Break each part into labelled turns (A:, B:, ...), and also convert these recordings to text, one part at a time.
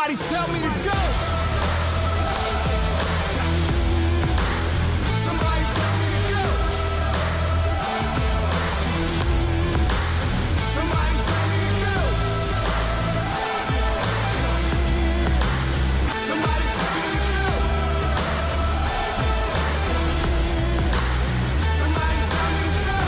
A: Somebody tell me to go. Somebody tell me to go. Somebody tell me to go. Somebody tell me to go. Somebody tell me to go.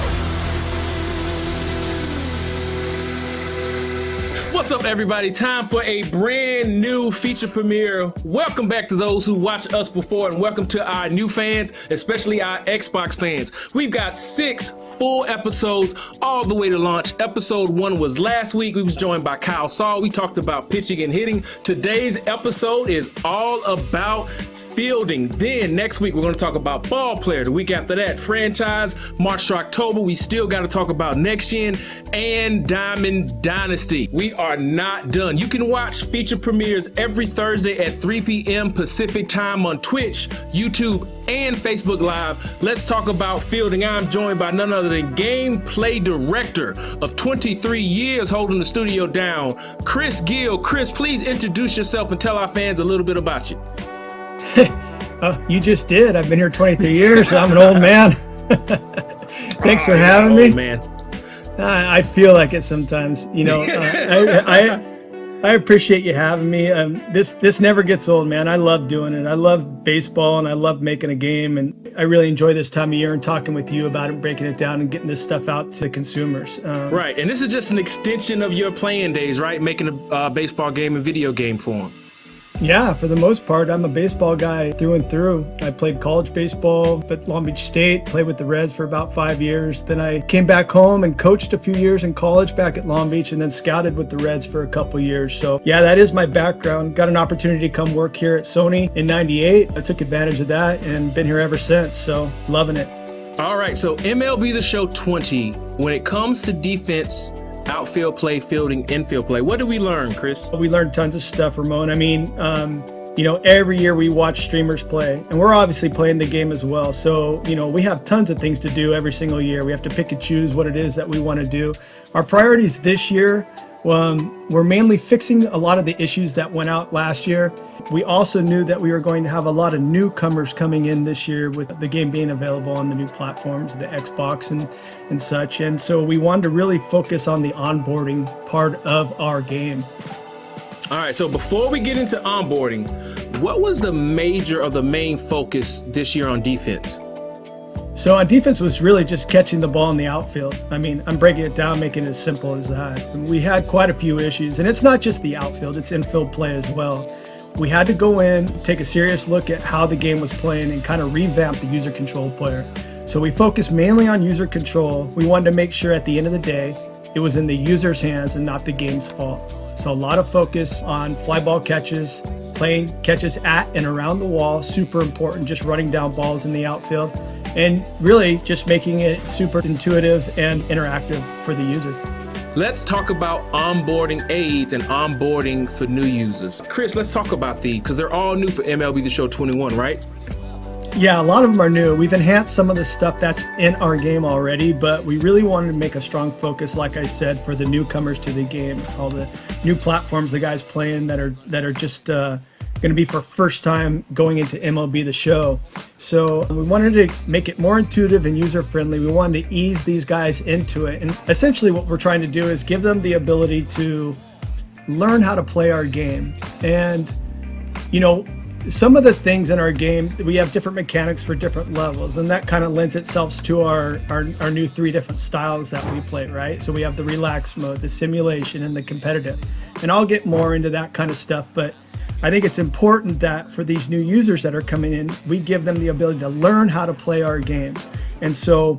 B: What's up, everybody? Time for a brand new feature premiere. Welcome back to those who watched us before, and welcome to our new fans, especially our Xbox fans. We've got 6 full episodes all the way to launch. Episode 1 was last week. We was joined by Kyle Saul. We talked about pitching and hitting. Today's episode is all about fielding. Then next week, we're going to talk about ball player. The week after that, franchise. March to October, we still got to talk about next gen and Diamond Dynasty. We are not done. You can watch feature premieres every Thursday at 3 p.m. Pacific time on Twitch, YouTube, and Facebook Live. Let's talk about fielding. I'm joined by none other than gameplay director of 23 years holding the studio down, Chris Gill. Chris, please introduce yourself and tell our fans a little bit about you.
C: You just did. I've been here 23 years. So I'm an old man. Thanks for having me.
B: Man.
C: I feel like it sometimes. You know, I appreciate you having me. This never gets old, man. I love doing it. I love baseball and I love making a game, and I really enjoy this time of year and talking with you about it, breaking it down, and getting this stuff out to consumers.
B: Right, and this is just an extension of your playing days, right? Making a baseball game and video game form.
C: Yeah, for the most part, I'm a baseball guy through and through. I played college baseball at Long Beach State, played with the Reds for about 5 years. Then I came back home and coached a few years in college back at Long Beach, and then scouted with the Reds for a couple years. So yeah, that is my background. Got an opportunity to come work here at Sony in '98. I took advantage of that and been here ever since. So loving it.
B: All right, so MLB The Show 20, when it comes to defense, outfield play, fielding, infield play, what did we learn, Chris?
C: We learned tons of stuff, Ramone. I mean, you know, every year we watch streamers play, and we're obviously playing the game as well. So, you know, we have tons of things to do every single year. We have to pick and choose what it is that we want to do. Our priorities this year, we're mainly fixing a lot of the issues that went out last year. We also knew that we were going to have a lot of newcomers coming in this year with the game being available on the new platforms, the Xbox and such. And so we wanted to really focus on the onboarding part of our game.
B: All right, so before we get into onboarding, what was the major or the main focus this year on defense?
C: So on defense was really just catching the ball in the outfield. I mean, I'm breaking it down, making it as simple as that. And we had quite a few issues, and it's not just the outfield, it's infield play as well. We had to go in, take a serious look at how the game was playing and kind of revamp the user control player. So we focused mainly on user control. We wanted to make sure at the end of the day, it was in the user's hands and not the game's fault. So a lot of focus on fly ball catches, playing catches at and around the wall, super important, just running down balls in the outfield, and really just making it super intuitive and interactive for the user.
B: Let's talk about onboarding aids and onboarding for new users. Chris, let's talk about these because they're all new for MLB The Show 21, right?
C: Yeah, a lot of them are new. We've enhanced some of the stuff that's in our game already, but we really wanted to make a strong focus, like I said, for the newcomers to the game, all the new platforms the guys playing that are just going to be for first time going into MLB The Show. So we wanted to make it more intuitive and user-friendly. We wanted to ease these guys into it. And essentially what we're trying to do is give them the ability to learn how to play our game. And, you know, some of the things in our game, we have different mechanics for different levels, and that kind of lends itself to our new 3 different styles that we play, right? So we have the relax mode, the simulation, and the competitive. And I'll get more into that kind of stuff, but I think it's important that for these new users that are coming in, we give them the ability to learn how to play our game. And so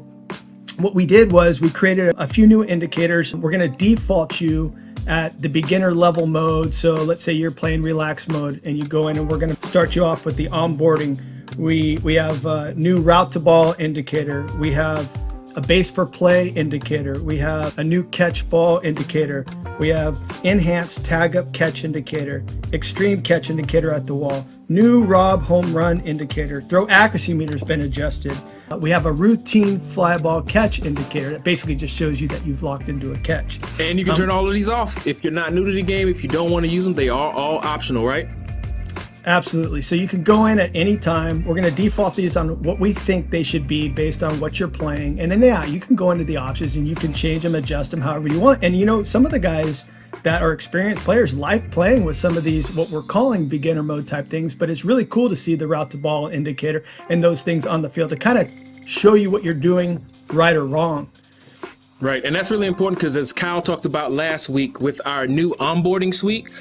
C: what we did was we created a few new indicators. We're going to default you at the beginner level mode. So let's say you're playing relax mode and you go in, and we're going to start you off with the onboarding. We have a new route to ball indicator. We have a base for play indicator. We have a new catch ball indicator. We have enhanced tag up catch indicator, extreme catch indicator at the wall, new Rob home run indicator, throw accuracy meter's been adjusted. We have a routine fly ball catch indicator that basically just shows you that you've locked into a catch.
B: And you can turn all of these off if you're not new to the game. If you don't want to use them, they are all optional, right?
C: Absolutely. So you can go in at any time. We're going to default these on what we think they should be based on what you're playing. And then, yeah, you can go into the options and you can change them, adjust them however you want. And, you know, some of the guys that are experienced players like playing with some of these, what we're calling beginner mode type things. But it's really cool to see the route to ball indicator and those things on the field to kind of show you what you're doing right or wrong.
B: Right. And that's really important because, as Kyle talked about last week with our new onboarding suite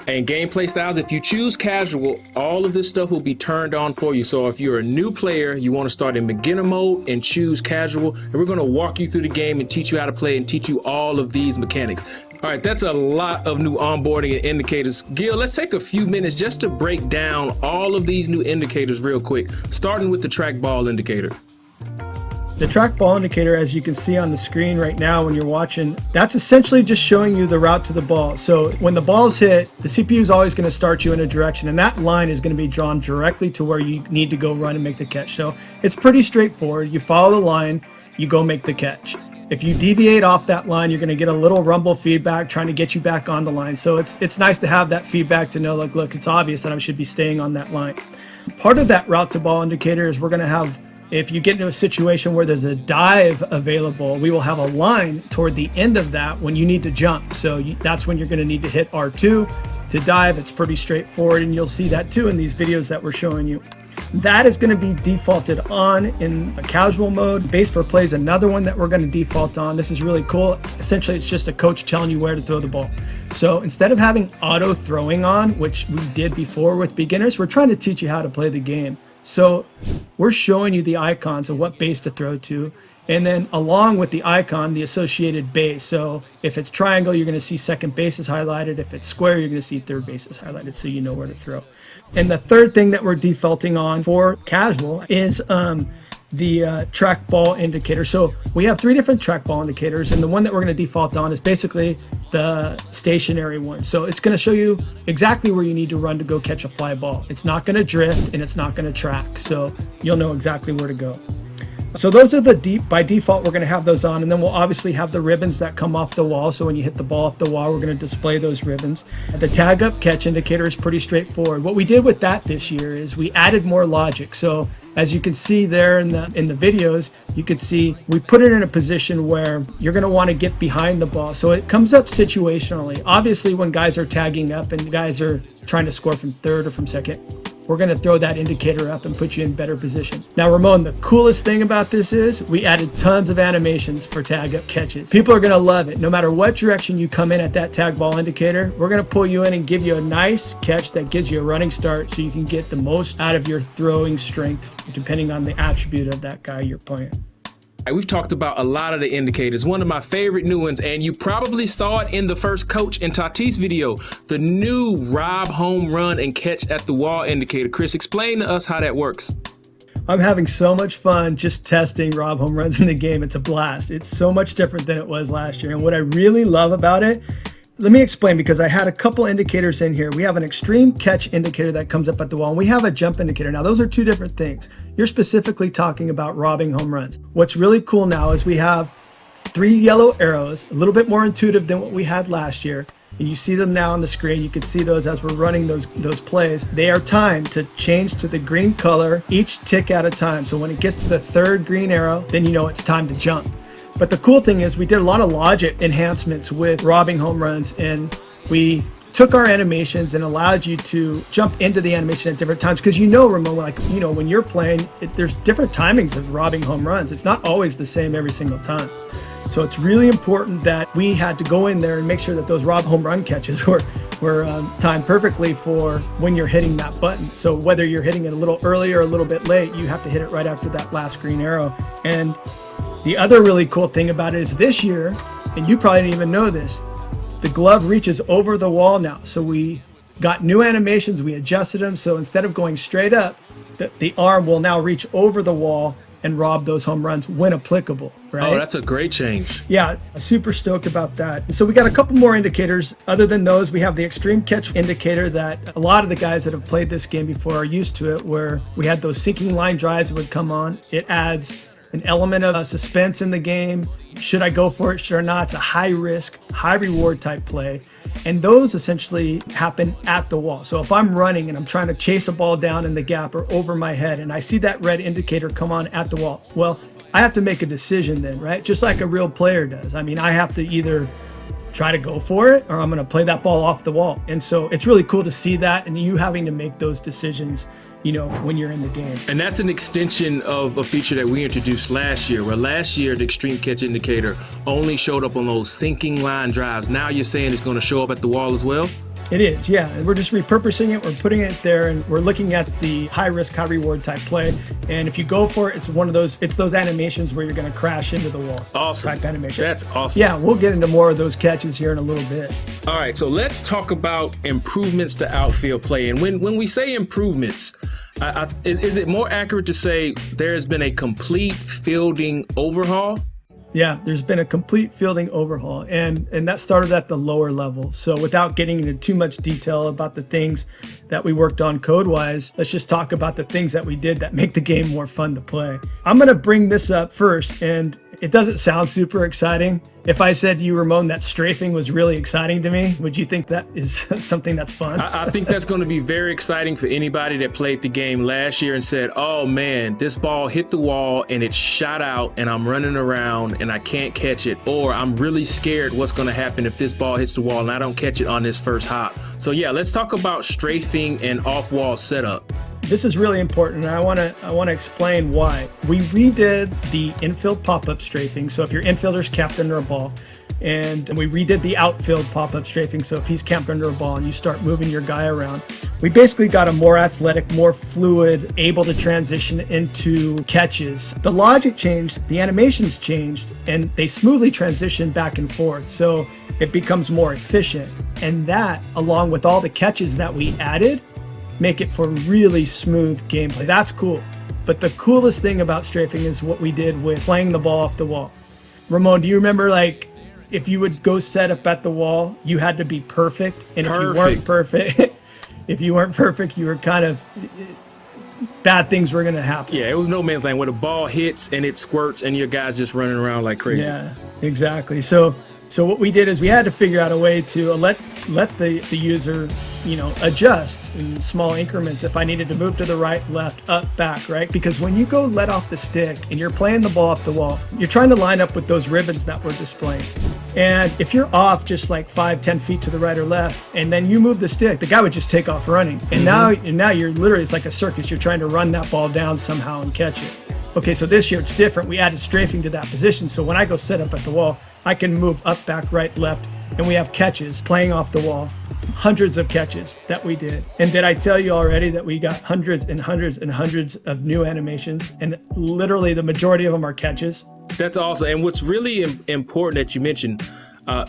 B: and gameplay styles, if you choose casual, all of this stuff will be turned on for you. So if you're a new player, you want to start in beginner mode and choose casual, and we're going to walk you through the game and teach you how to play and teach you all of these mechanics. All right, that's a lot of new onboarding and indicators. Gil, let's take a few minutes just to break down all of these new indicators real quick, starting with the track ball indicator.
C: The track ball indicator, as you can see on the screen right now when you're watching, that's essentially just showing you the route to the ball. So when the ball's hit, the CPU is always going to start you in a direction, and that line is going to be drawn directly to where you need to go run and make the catch. So it's pretty straightforward. You follow the line, you go make the catch. If you deviate off that line, you're going to get a little rumble feedback trying to get you back on the line. So it's nice to have that feedback to know, like, look, it's obvious that I should be staying on that line. Part of that route to ball indicator is we're going to have, if you get into a situation where there's a dive available, we will have a line toward the end of that when you need to jump. So that's when you're going to need to hit R2 to dive. It's pretty straightforward, and you'll see that too in these videos that we're showing you. That is going to be defaulted on in a casual mode. Base for play is another one that we're going to default on. This is really cool. Essentially, it's just a coach telling you where to throw the ball. So instead of having auto throwing on, which we did before with beginners, we're trying to teach you how to play the game. So we're showing you the icons of what base to throw to, and then along with the icon, the associated base. So if it's triangle, you're going to see second base is highlighted. If it's square, you're going to see third base is highlighted, so you know where to throw. And the third thing that we're defaulting on for casual is the track ball indicator. So we have 3 different track ball indicators, and the one that we're going to default on is basically the stationary one. So it's going to show you exactly where you need to run to go catch a fly ball. It's not going to drift and it's not going to track, so you'll know exactly where to go. So those are by default, we're going to have those on, and then we'll obviously have the ribbons that come off the wall. So when you hit the ball off the wall, we're going to display those ribbons. The tag up catch indicator is pretty straightforward. What we did with that this year is we added more logic. So as you can see there in the videos, you could see we put it in a position where you're going to want to get behind the ball. So it comes up situationally. Obviously, when guys are tagging up and guys are trying to score from third or from second, we're going to throw that indicator up and put you in better position. Now, Ramone, the coolest thing about this is we added tons of animations for tag up catches. People are going to love it. No matter what direction you come in at that tag ball indicator, we're going to pull you in and give you a nice catch that gives you a running start so you can get the most out of your throwing strength, depending on the attribute of that guy you're playing.
B: We've talked about a lot of the indicators. One of my favorite new ones, and you probably saw it in the first Coach and Tatis video, the new Rob home run and catch at the wall indicator. Chris, explain to us how that works.
C: I'm having so much fun just testing Rob home runs in the game. It's a blast. It's so much different than it was last year. And what I really love about it, let me explain, because I had a couple indicators in here. We have an extreme catch indicator that comes up at the wall, and we have a jump indicator. Now, those are 2 different things. You're specifically talking about robbing home runs. What's really cool now is we have 3 yellow arrows, a little bit more intuitive than what we had last year. And you see them now on the screen. You can see those as we're running those plays. They are timed to change to the green color each tick at a time. So when it gets to the 3rd green arrow, then you know it's time to jump. But the cool thing is we did a lot of logic enhancements with robbing home runs, and we took our animations and allowed you to jump into the animation at different times. Because Ramone, when you're playing, there's different timings of robbing home runs. It's not always the same every single time. So it's really important that we had to go in there and make sure that those rob home run catches were timed perfectly for when you're hitting that button. So whether you're hitting it a little early or a little bit late, you have to hit it right after that last green arrow. And the other really cool thing about it is this year, and you probably didn't even know this, the glove reaches over the wall now. So we got new animations, we adjusted them. So instead of going straight up, the arm will now reach over the wall and rob those home runs when applicable, right?
B: Oh, that's a great change.
C: Yeah, super stoked about that. So we got a couple more indicators. Other than those, we have the extreme catch indicator that a lot of the guys that have played this game before are used to it, where we had those sinking line drives that would come on. It adds an element of suspense in the game. Should I go for it? Should I not? It's a high risk, high reward type play. And those essentially happen at the wall. So if I'm running and I'm trying to chase a ball down in the gap or over my head and I see that red indicator come on at the wall, well, I have to make a decision then, right? Just like a real player does. I mean, I have to either try to go for it or I'm going to play that ball off the wall. And so it's really cool to see that and you having to make those decisions, you know, when you're in the game.
B: And that's an extension of a feature that we introduced last year, where last year the extreme catch indicator only showed up on those sinking line drives. Now you're saying it's going to show up at the wall as well?
C: It is, yeah. And we're just repurposing it. We're putting it there and we're looking at the high risk, high reward type play. And if you go for it, it's one of those, it's those animations where you're going to crash into the wall.
B: Awesome.
C: Type animation.
B: That's awesome.
C: Yeah, we'll get into more of those catches here in a little bit.
B: All right, so let's talk about improvements to outfield play. And when we say improvements, is it more accurate to say there has been a complete fielding overhaul?
C: Yeah, there's been a complete fielding overhaul, and that started at the lower level. So without getting into too much detail about the things that we worked on code-wise, let's just talk about the things that we did that make the game more fun to play. I'm going to bring this up first, and it doesn't sound super exciting. If I said to you, Ramone, that strafing was really exciting to me, would you think that is something that's fun?
B: I think that's going to be very exciting for anybody that played the game last year and said, oh man, this ball hit the wall and it shot out and I'm running around and I can't catch it. Or I'm really scared what's going to happen if this ball hits the wall and I don't catch it on this first hop. So yeah, let's talk about strafing and off-wall setup.
C: This is really important, and I want to explain why. We redid the infield pop-up strafing, so if your infielder's capped under a ball, and we redid the outfield pop-up strafing, so if he's capped under a ball and you start moving your guy around, we basically got a more athletic, more fluid, able to transition into catches. The logic changed, the animations changed, and they smoothly transition back and forth, so it becomes more efficient. And that, along with all the catches that we added, make it for really smooth gameplay. That's cool. But the coolest thing about strafing is what we did with playing the ball off the wall. Ramone, do you remember, like, if you would go set up at the wall, you had to be perfect? And if you weren't perfect, you were kind of, bad things were going to happen.
B: Yeah, it was no man's land where the ball hits and it squirts and your guy's just running around like crazy.
C: Yeah, exactly. So what we did is we had to figure out a way to let the user, you know, adjust in small increments. If I needed to move to the right, left, up, back, right? Because when you go let off the stick and you're playing the ball off the wall, you're trying to line up with those ribbons that we're displaying. And if you're off just like 5-10 feet to the right or left, and then you move the stick, the guy would just take off running. And now you're literally, it's like a circus. You're trying to run that ball down somehow and catch it. Okay, so this year it's different. We added strafing to that position. So when I go set up at the wall, I can move up, back, right, left, and we have catches playing off the wall. Hundreds of catches that we did. And did I tell you already that we got hundreds and hundreds and hundreds of new animations, and literally the majority of them are catches?
B: That's awesome. And what's really important that you mentioned,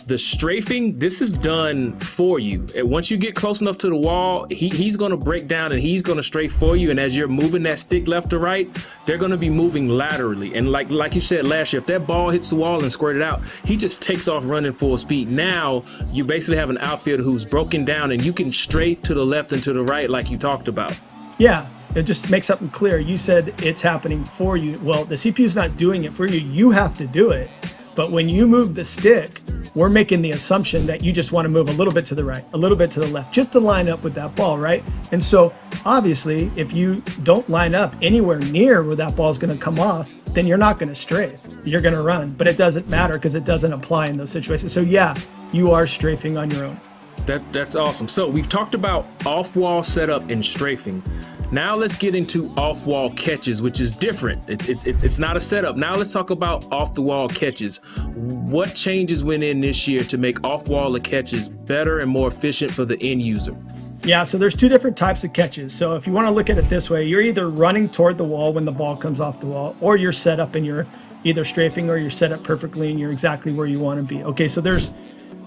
B: the strafing, this is done for you. And once you get close enough to the wall, he's going to break down and he's going to strafe for you. And as you're moving that stick left to right, they're going to be moving laterally. And like you said last year, if that ball hits the wall and squirted out, he just takes off running full speed. Now you basically have an outfielder who's broken down and you can strafe to the left and to the right like you talked about.
C: Yeah. It just makes something clear. You said it's happening for you. Well, the CPU's not doing it for you. You have to do it. But when you move the stick, we're making the assumption that you just want to move a little bit to the right, a little bit to the left, just to line up with that ball, right? And so obviously, if you don't line up anywhere near where that ball is going to come off, then you're not going to strafe. You're going to run. But it doesn't matter because it doesn't apply in those situations. So yeah, you are strafing on your own.
B: That's awesome. So we've talked about off-wall setup and strafing. Now let's get into off-wall catches, which is different. It's not a setup. Now let's talk about off-the-wall catches. What changes went in this year to make off-wall catches better and more efficient for the end user?
C: Yeah, so there's two different types of catches. So if you want to look at it this way, you're either running toward the wall when the ball comes off the wall, or you're set up and you're either strafing or you're set up perfectly and you're exactly where you want to be. Okay, so there's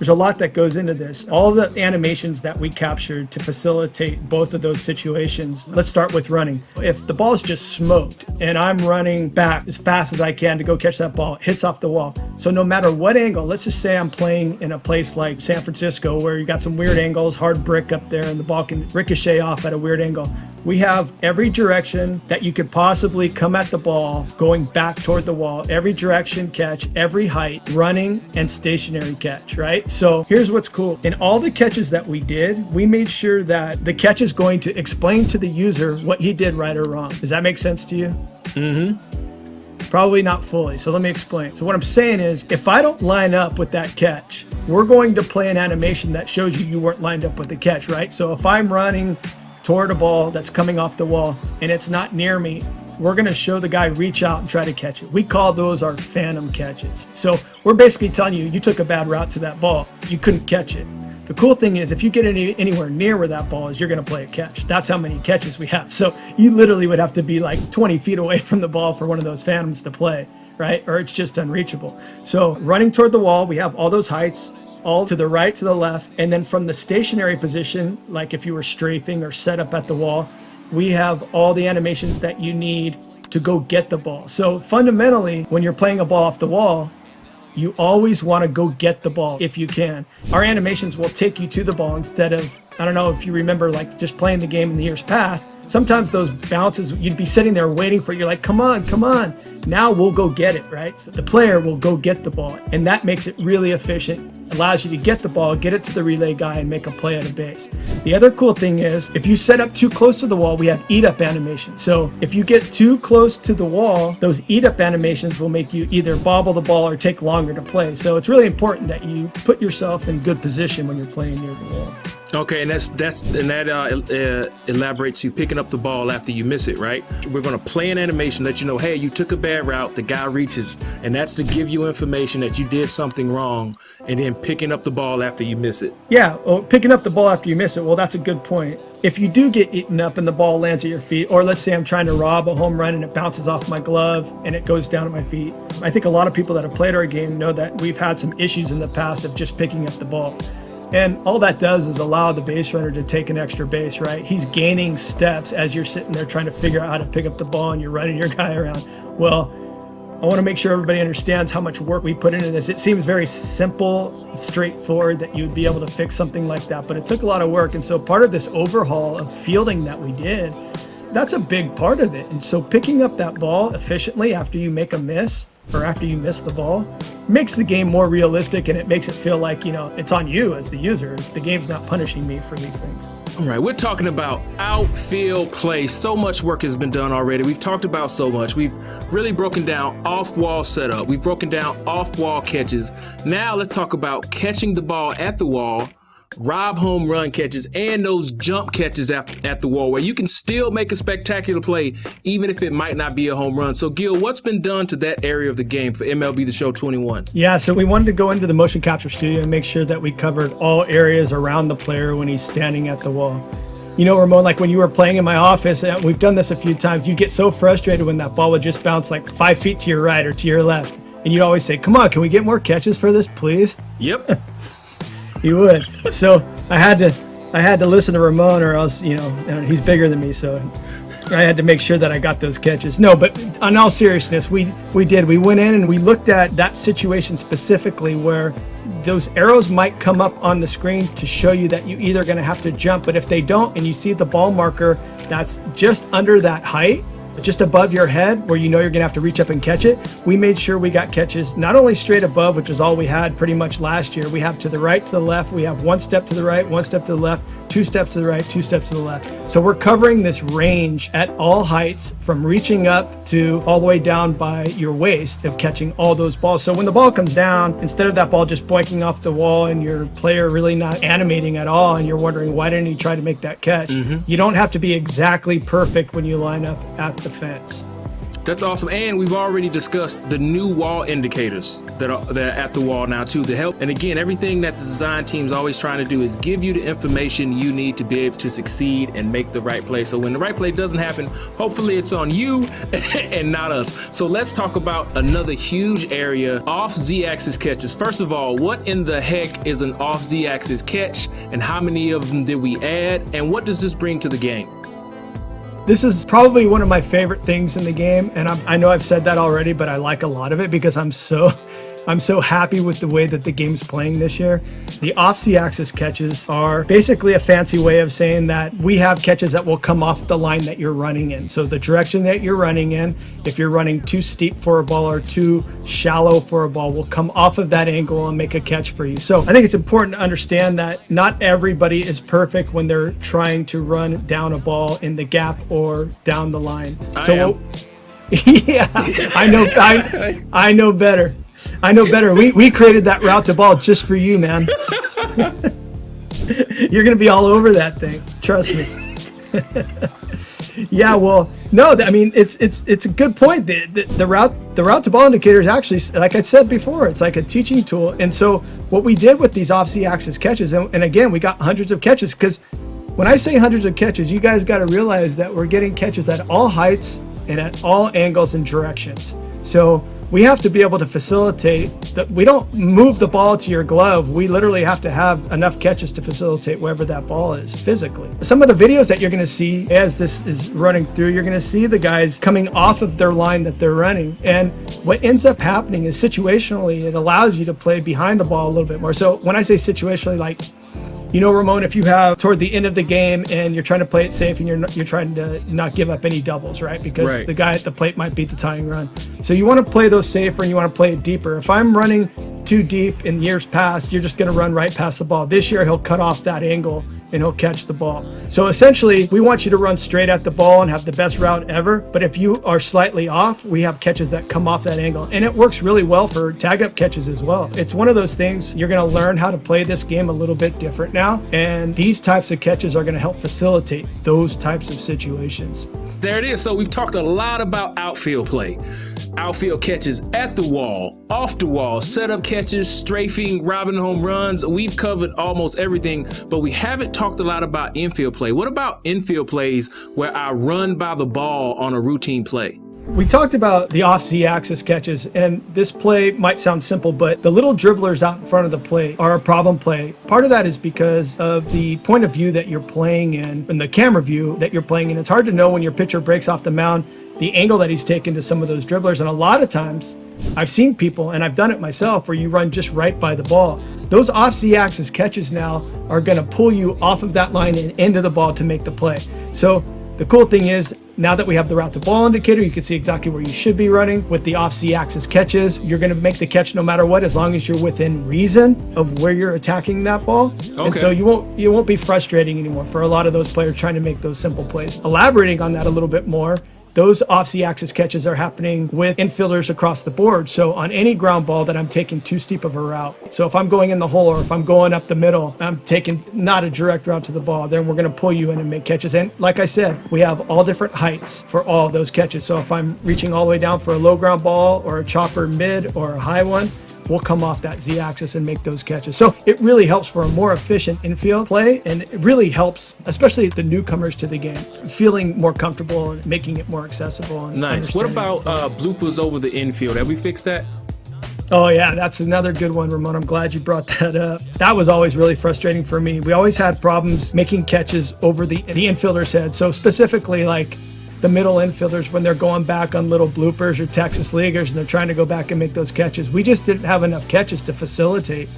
C: There's a lot that goes into this. All the animations that we captured to facilitate both of those situations. Let's start with running. If the ball's just smoked and I'm running back as fast as I can to go catch that ball, it hits off the wall. So no matter what angle, let's just say I'm playing in a place like San Francisco where you got some weird angles, hard brick up there, and the ball can ricochet off at a weird angle. We have every direction that you could possibly come at the ball going back toward the wall, every direction catch, every height, running and stationary catch, right? So here's what's cool. In all the catches that we did, we made sure that the catch is going to explain to the user what he did right or wrong. Does that make sense to you? Mm-hmm. Probably not fully. So let me explain. So what I'm saying is, if I don't line up with that catch, we're going to play an animation that shows you weren't lined up with the catch, right? So if I'm running toward a ball that's coming off the wall and it's not near me, we're going to show the guy reach out and try to catch it. We call those our phantom catches. So we're basically telling you, you took a bad route to that ball. You couldn't catch it. The cool thing is, if you get anywhere near where that ball is, you're going to play a catch. That's how many catches we have. So you literally would have to be like 20 feet away from the ball for one of those phantoms to play, right? Or it's just unreachable. So running toward the wall, we have all those heights, all to the right, to the left. And then from the stationary position, like if you were strafing or set up at the wall, we have all the animations that you need to go get the ball. So fundamentally, when you're playing a ball off the wall, you always want to go get the ball if you can. Our animations will take you to the ball instead of, I don't know if you remember, like just playing the game in the years past. Sometimes those bounces, you'd be sitting there waiting for it. You're like, come on, come on. Now we'll go get it, right? So the player will go get the ball. And that makes it really efficient. Allows you to get the ball, get it to the relay guy, and make a play at a base. The other cool thing is, if you set up too close to the wall, we have eat-up animation. So if you get too close to the wall, those eat-up animations will make you either bobble the ball or take longer to play. So it's really important that you put yourself in good position when you're playing near the wall.
B: Okay, and that elaborates you picking up the ball after you miss it, right? We're going to play an animation, let you know, hey, you took a bad route, the guy reaches, and that's to give you information that you did something wrong, and then picking up the ball after you miss it.
C: Yeah, well, picking up the ball after you miss it, well, that's a good point. If you do get eaten up and the ball lands at your feet, or let's say I'm trying to rob a home run and it bounces off my glove and it goes down at my feet, I think a lot of people that have played our game know that we've had some issues in the past of just picking up the ball. And all that does is allow the base runner to take an extra base, right? He's gaining steps as you're sitting there trying to figure out how to pick up the ball and you're running your guy around. Well, I want to make sure everybody understands how much work we put into this. It seems very simple, straightforward that you would be able to fix something like that, but it took a lot of work. And so part of this overhaul of fielding that we did, that's a big part of it. And so picking up that ball efficiently after you make a miss, or after you miss the ball, makes the game more realistic, and it makes it feel like, you know, it's on you as the user. It's the game's not punishing me for these things.
B: All right, we're talking about outfield play. So much work has been done already. We've talked about so much. We've really broken down off-wall setup. We've broken down off-wall catches. Now let's talk about catching the ball at the wall, rob home run catches, and those jump catches at the wall where you can still make a spectacular play even if it might not be a home run. So Gil, what's been done to that area of the game for MLB The Show 21?
C: Yeah, so we wanted to go into the motion capture studio and make sure that we covered all areas around the player when he's standing at the wall. You know, Ramone, like when you were playing in my office, we've done this a few times, you get so frustrated when that ball would just bounce like 5 feet to your right or to your left. And you'd always say, come on, can we get more catches for this, please?
B: Yep.
C: He would. So I had to listen to Ramone, or else, you know, he's bigger than me, so I had to make sure that I got those catches. No, but on all seriousness, we did. We went in and we looked at that situation specifically where those arrows might come up on the screen to show you that you're either going to have to jump, but if they don't and you see the ball marker that's just under that height, just above your head where you know you're going to have to reach up and catch it, we made sure we got catches not only straight above, which is all we had pretty much last year. We have to the right, to the left. We have 1 step to the right, 1 step to the left, 2 steps to the right, 2 steps to the left. So we're covering this range at all heights from reaching up to all the way down by your waist of catching all those balls. So when the ball comes down, instead of that ball just boinking off the wall and your player really not animating at all and you're wondering why didn't he try to make that catch, you don't have to be exactly perfect when you line up at the fence.
B: That's awesome. And we've already discussed the new wall indicators that are at the wall now too to help. And again, everything that the design team's always trying to do is give you the information you need to be able to succeed and make the right play. So when the right play doesn't happen, hopefully it's on you and not us. So let's talk about another huge area, off Z-axis catches. First of all, what in the heck is an off Z-axis catch, and how many of them did we add, and what does this bring to the game?
C: This is probably one of my favorite things in the game, and I know I've said that already, but I like a lot of it because I'm so happy with the way that the game's playing this year. The off Z-axis catches are basically a fancy way of saying that we have catches that will come off the line that you're running in. So the direction that you're running in, if you're running too steep for a ball or too shallow for a ball, will come off of that angle and make a catch for you. So I think it's important to understand that not everybody is perfect when they're trying to run down a ball in the gap or down the line. Yeah, I know better. I know better. We created that route to ball just for you, man. You're going to be all over that thing. Trust me. Yeah, well, no, I mean, it's a good point. The route to ball indicator is actually, like I said before, it's like a teaching tool. And so what we did with these off Z-axis catches, and again, we got hundreds of catches, because when I say hundreds of catches, you guys got to realize that we're getting catches at all heights and at all angles and directions. So we have to be able to facilitate that. We don't move the ball to your glove. We literally have to have enough catches to facilitate wherever that ball is physically. Some of the videos that you're going to see as this is running through, you're going to see the guys coming off of their line that they're running. And what ends up happening is situationally, it allows you to play behind the ball a little bit more. So when I say situationally, like, you know, Ramone, if you have toward the end of the game and you're trying to play it safe and you're trying to not give up any doubles, right? Because the guy at the plate might beat the tying run. So you want to play those safer and you want to play it deeper. If I'm running too deep in years past, you're just going to run right past the ball. This year, he'll cut off that angle and he'll catch the ball. So essentially, we want you to run straight at the ball and have the best route ever. But if you are slightly off, we have catches that come off that angle. And it works really well for tag up catches as well. It's one of those things, you're going to learn how to play this game a little bit different now. And these types of catches are going to help facilitate those types of situations.
B: There it is. So we've talked a lot about outfield play. Outfield catches at the wall, off the wall, setup catches, strafing, robbing home runs. We've covered almost everything, but we haven't talked a lot about infield play. What about infield plays where I run by the ball on a routine play?
C: We talked about the off Z-axis catches, and this play might sound simple, but the little dribblers out in front of the plate are a problem play. Part of that is because of the point of view that you're playing in, and the camera view that you're playing in. It's hard to know when your pitcher breaks off the mound, the angle that he's taken to some of those dribblers. And a lot of times I've seen people, and I've done it myself, where you run just right by the ball. Those off Z-axis catches now are going to pull you off of that line and into the ball to make the play. So the cool thing is, now that we have the route to ball indicator, you can see exactly where you should be running. With the off Z-axis catches, you're going to make the catch no matter what, as long as you're within reason of where you're attacking that ball. Okay. And so you won't be frustrating anymore for a lot of those players trying to make those simple plays. Elaborating on that a little bit more, those off Z-axis catches are happening with infielders across the board. So on any ground ball that I'm taking too steep of a route. So if I'm going in the hole or if I'm going up the middle, I'm taking not a direct route to the ball, then we're going to pull you in and make catches. And like I said, we have all different heights for all of those catches. So if I'm reaching all the way down for a low ground ball or a chopper mid or a high one, we'll come off that Z-axis and make those catches. So it really helps for a more efficient infield play, and it really helps, especially the newcomers to the game, feeling more comfortable and making it more accessible. And
B: nice. What about bloopers over the infield? Have we fixed that?
C: Oh yeah, that's another good one, Ramone. I'm glad you brought that up. That was always really frustrating for me. We always had problems making catches over the infielder's head. So specifically, like the middle infielders, when they're going back on little bloopers or Texas leaguers and they're trying to go back and make those catches, we just didn't have enough catches to facilitate.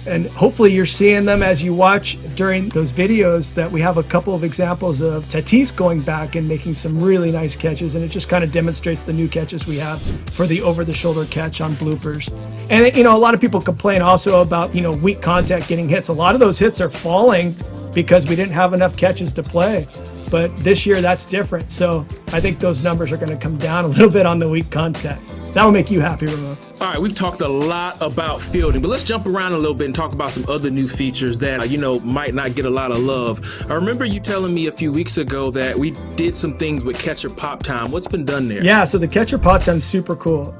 C: And hopefully you're seeing them as you watch during those videos, that we have a couple of examples of Tatis going back and making some really nice catches, and it just kind of demonstrates the new catches we have for the over-the-shoulder catch on bloopers. And, you know, a lot of people complain also about, you know, weak contact getting hits. A lot of those hits are falling because we didn't have enough catches to play. But this year, that's different. So I think those numbers are going to come down a little bit on the weak contact. That will make you happy, Ramone.
B: All right, we've talked a lot about fielding, but let's jump around a little bit and talk about some other new features that, might not get a lot of love. I remember you telling me a few weeks ago that we did some things with catcher pop time. What's been done there?
C: Yeah, so the catcher pop time is super cool.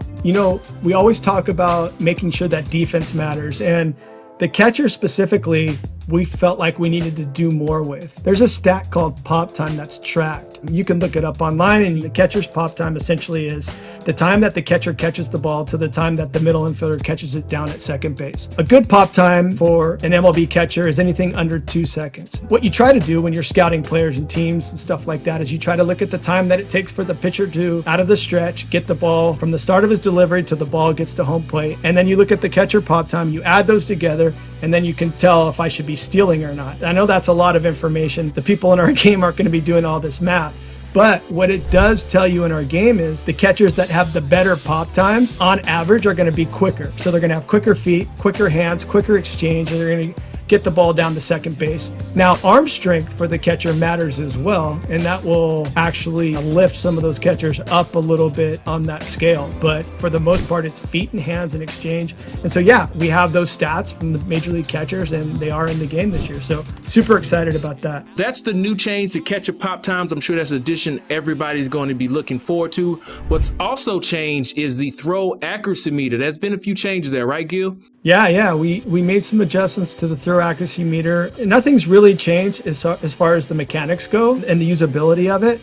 C: We always talk about making sure that defense matters, and the catcher specifically, we felt like we needed to do more with. There's a stat called pop time that's tracked. You can look it up online, and the catcher's pop time essentially is the time that the catcher catches the ball to the time that the middle infielder catches it down at second base. A good pop time for an MLB catcher is anything under 2 seconds. What you try to do when you're scouting players and teams and stuff like that is you try to look at the time that it takes for the pitcher to, out of the stretch, get the ball from the start of his delivery to the ball gets to home plate. And then you look at the catcher pop time, you add those together, and then you can tell if I should be stealing or not. I know that's a lot of information. The people in our game aren't going to be doing all this math. But what it does tell you in our game is the catchers that have the better pop times on average are going to be quicker. So they're going to have quicker feet, quicker hands, quicker exchange, and they're going to get the ball down to second base. Now, arm strength for the catcher matters as well, and that will actually lift some of those catchers up a little bit on that scale. But for the most part, it's feet and hands and exchange. And so, yeah, we have those stats from the Major League catchers, and they are in the game this year. So super excited about that.
B: That's the new change to catcher pop times. I'm sure that's an addition everybody's going to be looking forward to. What's also changed is the throw accuracy meter. There's been a few changes there, right, Gil?
C: Yeah, we made some adjustments to the throw accuracy meter. Nothing's really changed as far as the mechanics go and the usability of it.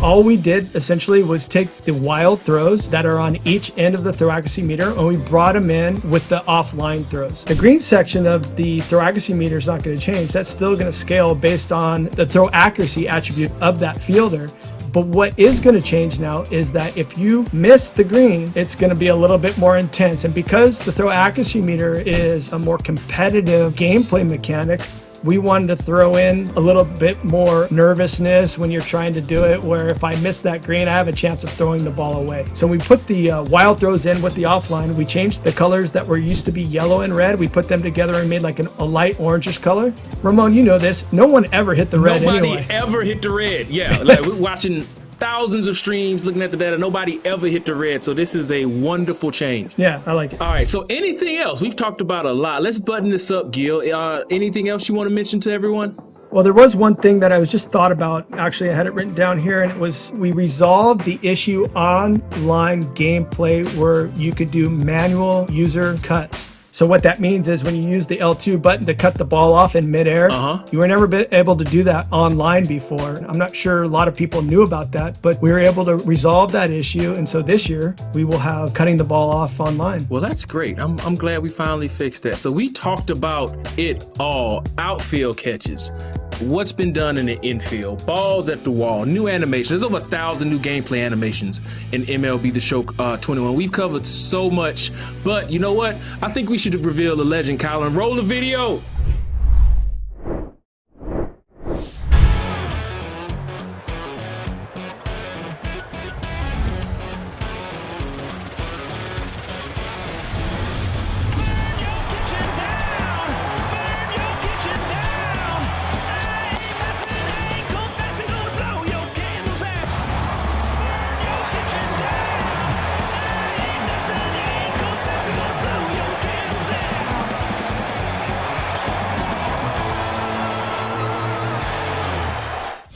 C: All we did essentially was take the wild throws that are on each end of the throw accuracy meter, and we brought them in with the offline throws. The green section of the throw accuracy meter is not going to change. That's still going to scale based on the throw accuracy attribute of that fielder. But what is going to change now is that if you miss the green, it's going to be a little bit more intense. And because the throw accuracy meter is a more competitive gameplay mechanic, we wanted to throw in a little bit more nervousness when you're trying to do it, where if I miss that green, I have a chance of throwing the ball away. So we put the wild throws in with the offline. We changed the colors that were used to be yellow and red. We put them together and made like a light orangish color. Ramone, you know this. No one ever hit the red anyway.
B: Nobody ever hit the red. Yeah, like we're watching thousands of streams, looking at the data. Nobody ever hit the red. So this is a wonderful change.
C: Yeah, I like it.
B: All right, so anything else? We've talked about a lot. Let's button this up, Gil. Anything else you want to mention to everyone?
C: Well, there was one thing that I was just thought about. Actually, I had it written down here, and it was we resolved the issue online gameplay where you could do manual user cuts. So what that means is when you use the L2 button to cut the ball off in midair, you were never able to do that online before. I'm not sure a lot of people knew about that, but we were able to resolve that issue. And so this year we will have cutting the ball off online.
B: Well, that's great. I'm glad we finally fixed that. So we talked about it all. Outfield catches. What's been done in the infield, balls at the wall, new animations. There's over 1,000 new gameplay animations in MLB The Show 21. We've covered so much, but you know what? I think we should reveal the legend, Colin. Roll the video.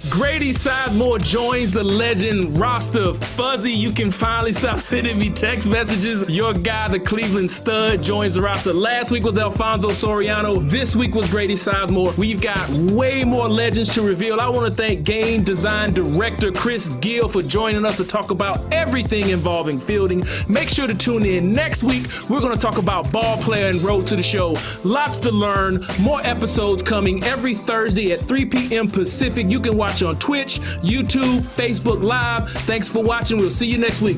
B: Grady Sizemore joins the legend roster. Fuzzy, you can finally stop sending me text messages. Your guy, the Cleveland Stud, joins the roster. Last week was Alfonso Soriano. This week was Grady Sizemore. We've got way more legends to reveal. I want to thank Game Design Director Chris Gill for joining us to talk about everything involving fielding. Make sure to tune in next week. We're going to talk about ball player and road to the show. Lots to learn. More episodes coming every Thursday at 3 p.m. Pacific. You can watch on Twitch, YouTube, Facebook Live. Thanks for watching. We'll see you next week.